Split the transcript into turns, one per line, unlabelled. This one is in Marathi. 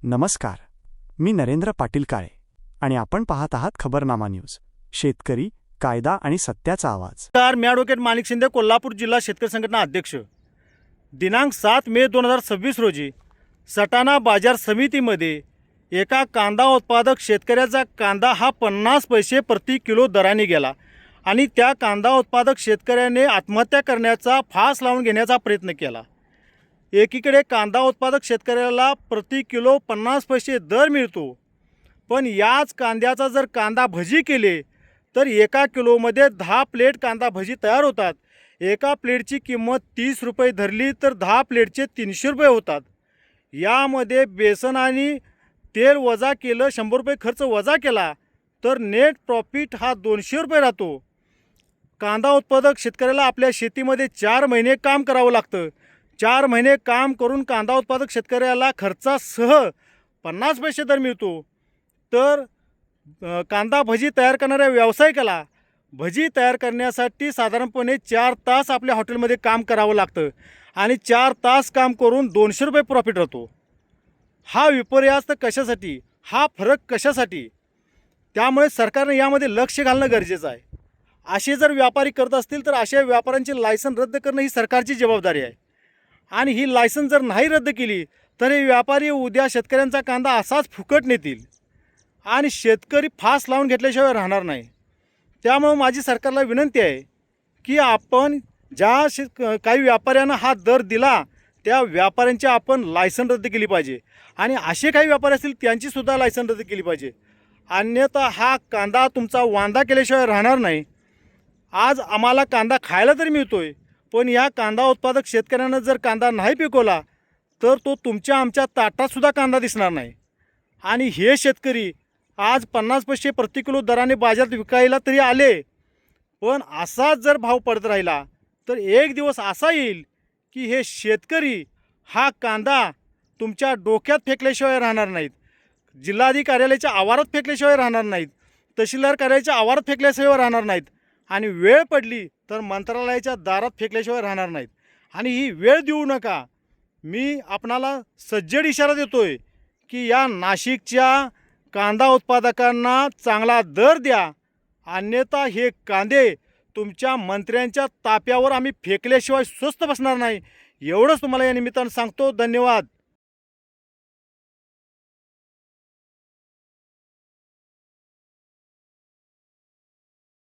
नमस्कार. मी नरेंद्र पाटील काळे आणि आपण पाहत आहात खबरनामा न्यूज. शेतकरी, कायदा आणि सत्याचा आवाज.
मी ॲडव्होकेट माणिक शिंदे, कोल्हापूर जिल्हा शेतकरी संघटना अध्यक्ष. दिनांक 7 मे 2026 रोजी सटाणा बाजार समितीमध्ये एका कांदा उत्पादक शेतकऱ्याचा कांदा हा 50 पैसे प्रति किलो दराने गेला आणि त्या कांदा उत्पादक शेतकऱ्याने आत्महत्या करण्याचा फास लावून घेण्याचा प्रयत्न केला. एकीकडे कांदा उत्पादक शेतकऱ्याला प्रति किलो 50 पैसे दर मिळतो, पण याच कांद्याचा जर कांदा भजी केले तर एका किलोमध्ये 10 प्लेट कांदा भजी तयार होतात. एका प्लेटची किंमत 30 रुपये धरली तर 10 प्लेटचे 300 रुपये होतात. यामध्ये बेसन आणि तेल वजा केलं, 100 रुपये खर्च वजा केला तर नेट प्रॉफिट हा 200 रुपये राहतो. कांदा उत्पादक शेतकऱ्याला आपल्या शेतीमध्ये 4 महिने काम करावं लागतं. 4 महिने काम करून कांदा उत्पादक शेतकऱ्याला खर्चासह 50 पैसे दर मिळतो. तर कांदा भजी तयार करणाऱ्या व्यावसायिकाला भजी तयार करण्यासाठी साधारणपणे 4 तास आपल्या हॉटेलमध्ये काम करावं लागतं आणि 4 तास काम करून 200 रुपये प्रॉफिट राहतो. हा विपर्यास कशासाठी, हा फरक कशासाठी? त्यामुळे सरकारने यामध्ये लक्ष घालणं गरजेचं आहे. असे जर व्यापारी करत असतील तर अशा व्यापाऱ्यांचे लायसन रद्द करणं ही सरकारची जबाबदारी आहे. आणि ही लायसन जर नाही रद्द केली तर हे व्यापारी उद्या शेतकऱ्यांचा कांदा असाच फुकट नेतील आणि शेतकरी फास लावून घेतल्याशिवाय राहणार नाही. त्यामुळे माझी सरकारला विनंती आहे की आपण काही व्यापाऱ्यांना हा दर दिला त्या व्यापाऱ्यांची आपण लायसन रद्द केली पाहिजे आणि असे काही व्यापारी असतील त्यांचीसुद्धा लायसन रद्द केली पाहिजे. अन्यथा हा कांदा तुमचा वांदा केल्याशिवाय राहणार नाही. आज आम्हाला कांदा खायला तरी मिळतोय, पण या कांदा उत्पादक शेतकऱ्यांना जर कांदा नाही पिकवला तर तो तुमच्या आमच्या ताटातसुद्धा कांदा दिसणार नाही. आणि हे शेतकरी आज 50 पैसे प्रति किलो दराने बाजारात विकायला तरी आले, पण असाच जर भाव पडत राहिला तर एक दिवस असा येईल की हे शेतकरी हा कांदा तुमच्या डोक्यात फेकल्याशिवाय राहणार नाहीत, जिल्हाधिकारी कार्यालयाच्या आवारात फेकल्याशिवाय राहणार नाहीत, तहसीलदार कार्यालयाच्या आवारात फेकल्याशिवाय राहणार नाहीत आणि वेळ पडली तर मंत्रालयाच्या दारात फेकल्याशिवाय राहणार नाहीत. आणि ही वेळ देऊ नका. मी आपणाला सज्जड इशारा देतोय की या नाशिकच्या कांदा उत्पादकांना चांगला दर द्या, अन्यथा हे कांदे तुमच्या मंत्र्यांच्या ताप्यावर आम्ही फेकल्याशिवाय स्वस्त बसणार नाही. एवढंच तुम्हाला या निमित्तानं सांगतो. धन्यवाद.